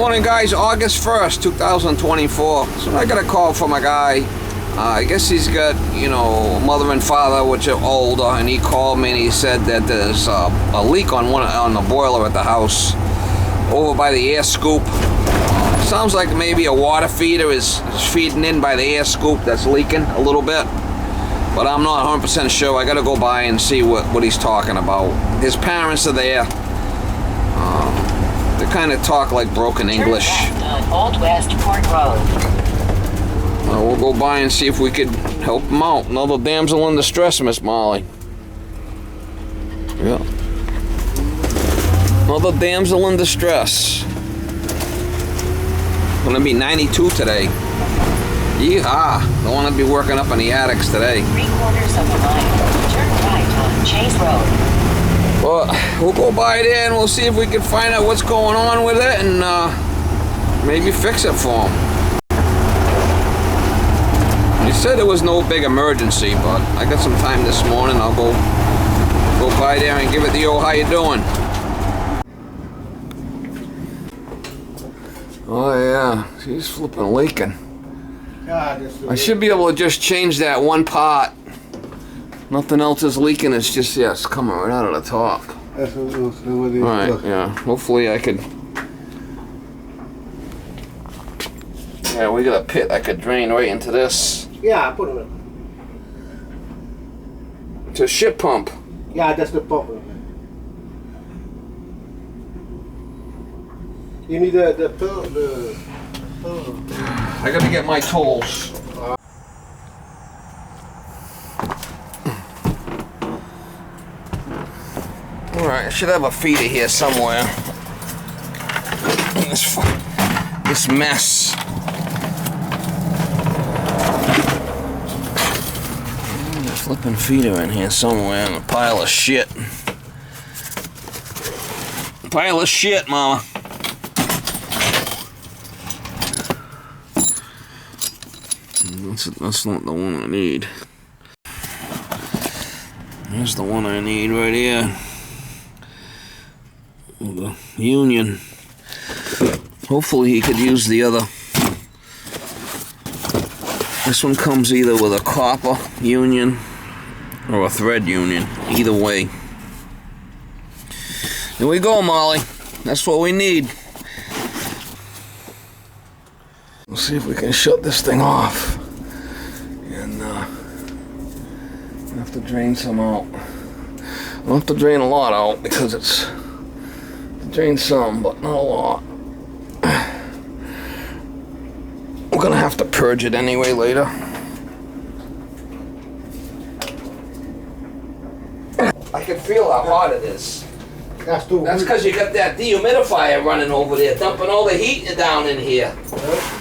morning, guys. August 1st, 2024. So I got a call from a guy. I guess he's got, you know, mother and father, which are older, and he called me and he said that there's a leak on the boiler at the house over by the air scoop. Sounds like maybe a water feeder is feeding in by the air scoop that's leaking a little bit, but I'm not 100% sure. I gotta go by and see what he's talking about. His parents are there. They kind of talk like broken English. Turn left on Old West Port Road. We'll go by and see if we could help him out. Another damsel in distress, Miss Molly. Yeah. Another damsel in distress. Gonna be 92 today. Yeehaw! Don't want to be working up in the attics today. 3/4 of a mile. Turn right on Chase Road. Well, we'll go by there and we'll see if we can find out what's going on with it and maybe fix it for him. He said there was no big emergency, but I got some time this morning. I'll go by there and give it the old how you doing. Oh yeah, she's flipping leaking. I should be able to just change that one part. Nothing else is leaking. It's just, yeah, it's coming right out of the top. That's what it is. Alright, yeah. Hopefully I could... Yeah, we got a pit I could drain right into this. Yeah, I put it in. It's a ship pump. Yeah, that's the pump. You need the I gotta get my tools. Alright, I should have a feeder here somewhere. This mess. There's a flipping feeder in here somewhere in a pile of shit. Pile of shit, Mama. That's not the one I need. Here's the one I need right here. The union. Hopefully he could use the other. This one comes either with a copper union or a thread union. Either way. Here we go, Molly. That's what we need. We'll see if we can shut this thing off. And have to drain some out. I don't have to drain a lot out because it's drain some, but not a lot. We're gonna have to purge it anyway later. I can feel how hot it is. That's because you got that dehumidifier running over there, dumping all the heat down in here.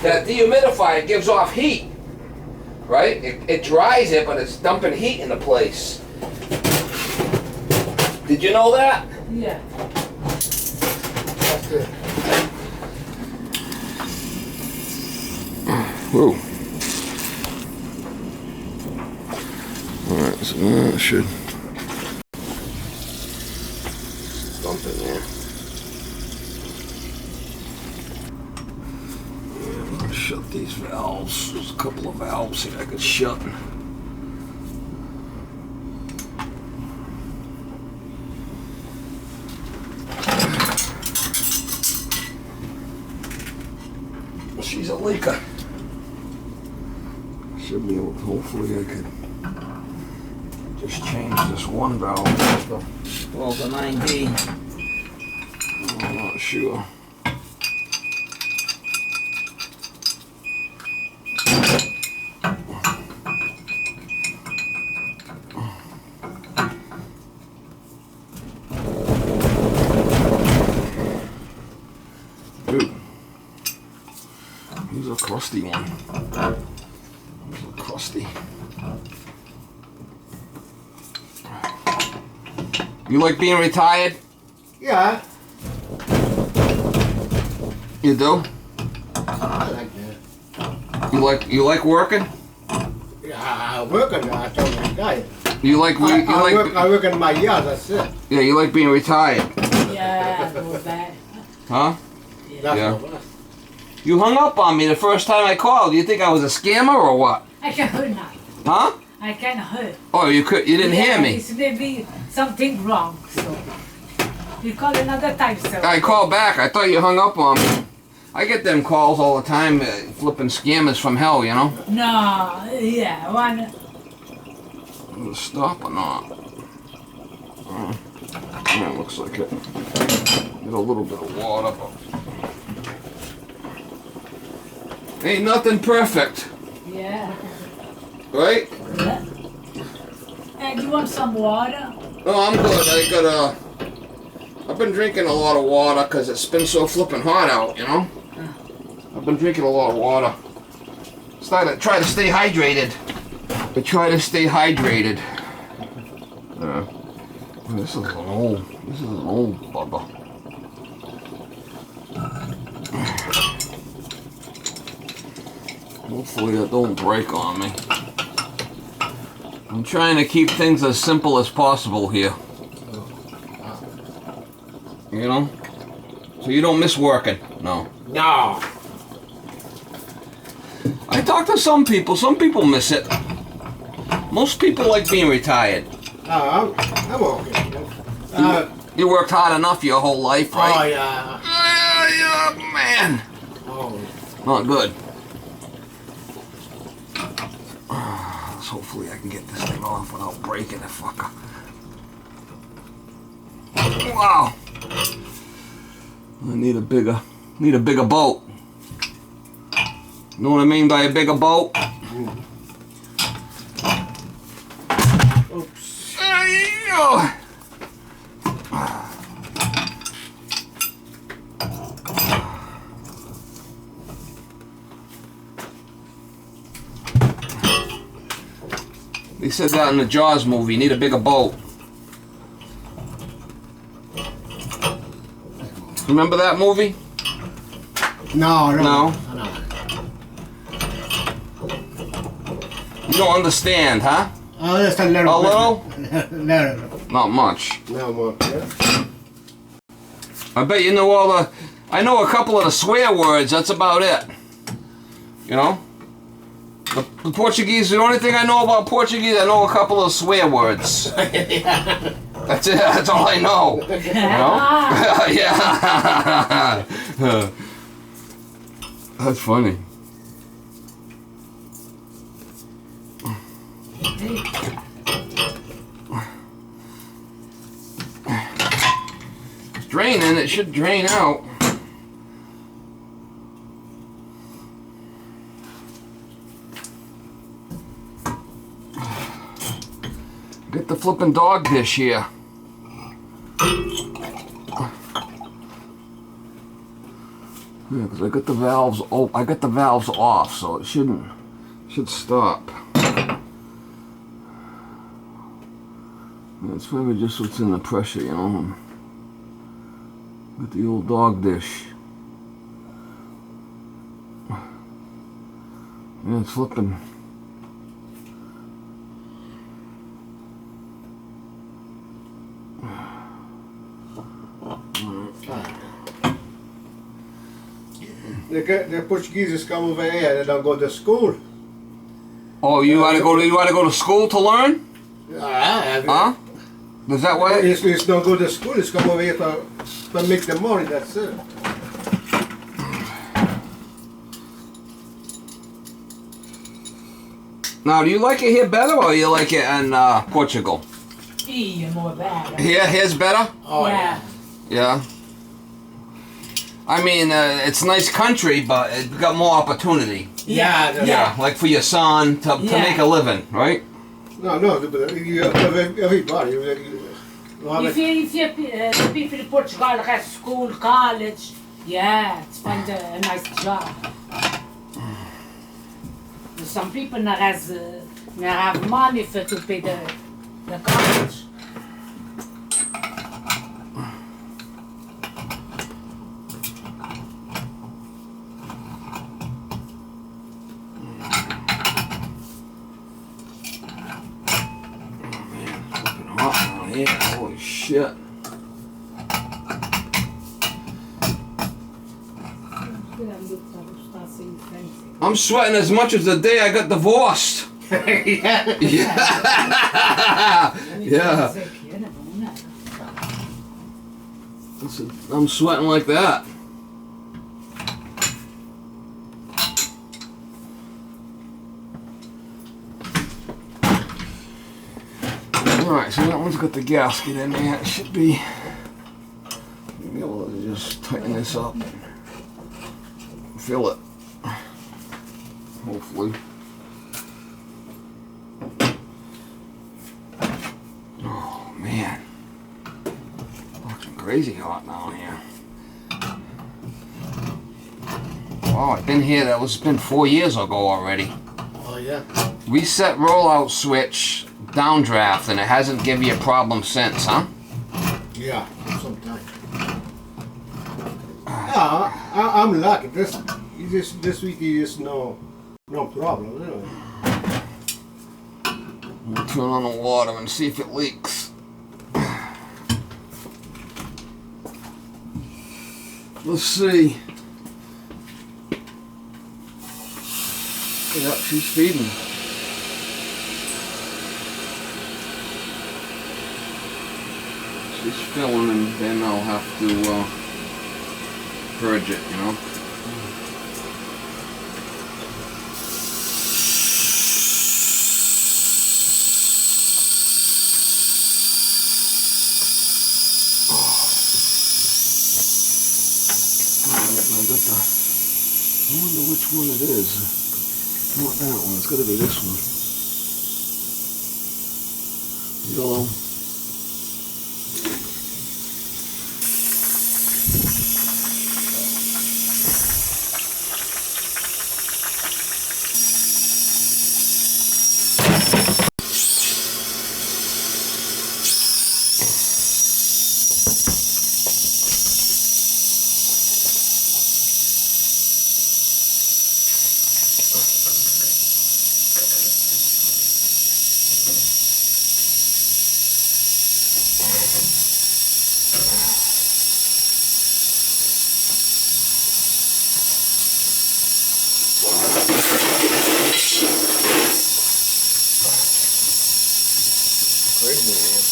That dehumidifier gives off heat, right? It dries it, but it's dumping heat in the place. Did you know that? Yeah. That's it. Whoa. Alright, so now it should dump in there. Yeah, I'm gonna shut these valves. There's a couple of valves here I could shut. She's a leaker. Should be able to, hopefully I could just change this one valve. Well, the 9D. I'm not sure. Dude. He's a crusty one. He's a crusty. You like being retired? Yeah. You do? I like that. You like working? Yeah, I work on that. I told you that. You like I work in my yard. That's it. Yeah, you like being retired. Yeah, I know that. Huh? That's Yeah. all right. You hung up on me the first time I called. You think I was a scammer or what? I can hear now. Huh? I can hear. Oh, you didn't hear me. It's maybe something wrong, so. You call another time, sir. I called back. I thought you hung up on me. I get them calls all the time, flipping scammers from hell, you know? No, yeah, one. Will it stop or not? Yeah, it looks like it. Get a little bit of water, but ain't nothing perfect, Yeah. right? Yeah. And you want some water? Oh, I'm good. I've been drinking a lot of water because it's been so flipping hot out, you know? I've been drinking a lot of water. Try to stay hydrated. This is an old bubba. Hopefully it don't break on me. I'm trying to keep things as simple as possible here. You know? So you don't miss working. No. No. I talk to some people miss it. Most people like being retired. I'm okay. You worked hard enough your whole life, Oh, right? yeah. Yeah, man. Oh. Not good. Hopefully I can get this thing off without breaking the fucker. Wow. I need a bigger boat. Know what I mean by a bigger boat? Oops. There you go. They said that in the Jaws movie, you need a bigger boat. Remember that movie? No. No. You don't understand, huh? Oh, just a little. A little? Little. Not much. No more. Yeah. I bet you know I know a couple of the swear words, that's about it. You know? The Portuguese, the only thing I know about Portuguese, I know a couple of swear words. That's it, that's all I know. You know? Yeah. That's funny. It's draining, it should drain out. Get the flipping dog dish here. Yeah, because I got the valves off, so it should stop. It's probably just what's in the pressure, you know. With the old dog dish. Yeah, it's flipping. The Portuguese come over here. They don't go to school. Oh, you want to go to school to learn? Huh? Is that why? It's don't go to school. It's come over here to make the money. That's it. Now, do you like it here better, or you like it in Portugal? More bad. Here's better. Oh yeah. Yeah. I mean, it's a nice country, but it's got more opportunity. Yeah. Yeah, like for your son to make a living, right? No, you have everybody. If you people in Portugal have school, college, yeah, it's find a nice job. Some people not have money to pay the college. Yeah, holy shit. I'm sweating as much as the day I got divorced. Yeah. Yeah. I'm sweating like that. Alright, so that one's got the gasket in there. It should be able to just tighten this up. Fill it. Hopefully. Oh man. Fucking crazy hot down here. Wow, I've been here, that was been 4 years ago already. Oh yeah. Reset rollout switch, downdraft, and it hasn't given you a problem since, huh? Yeah, sometimes. Yeah, I'm lucky. This week is no problem. Anyway. We'll turn on the water and see if it leaks. Let's see. Yeah, she's feeding. She's filling, and then I'll have to purge it, you know. I wonder which one it is. Not that one, it's gotta be this one. Yellow. Crazy, man.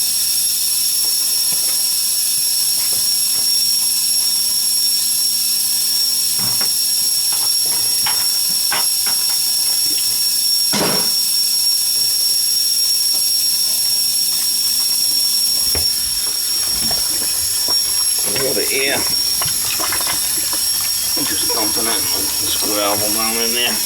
Look at the air. I'm just dumping it and this gravel down in there.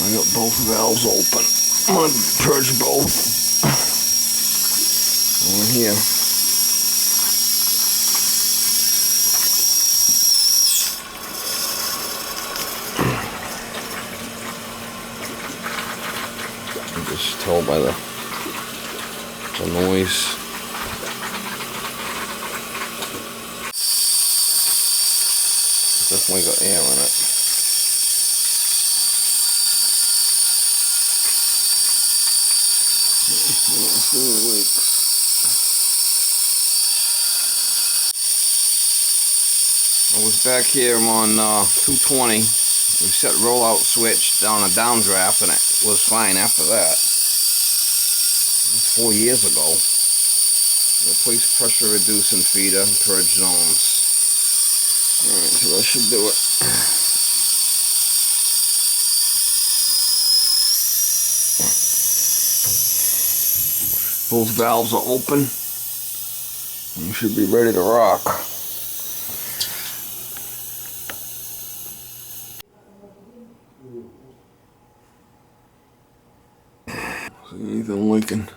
I got both valves open. I'm gonna purge both. Over here. You can just tell by the noise. Definitely got air in it. I was back here on 220. We set rollout switch down a downdraft and it was fine after that. That's 4 years ago. Replace pressure reducing feeder and purge zones. Alright, so that should do it. Both valves are open. You should be ready to rock. See anything leaking?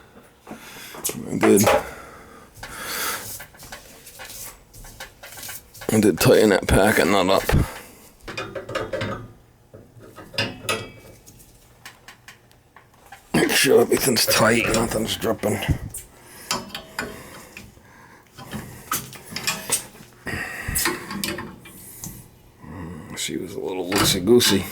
I did tighten that packet nut up. Make sure everything's tight, nothing's dripping. She was a little loosey-goosey.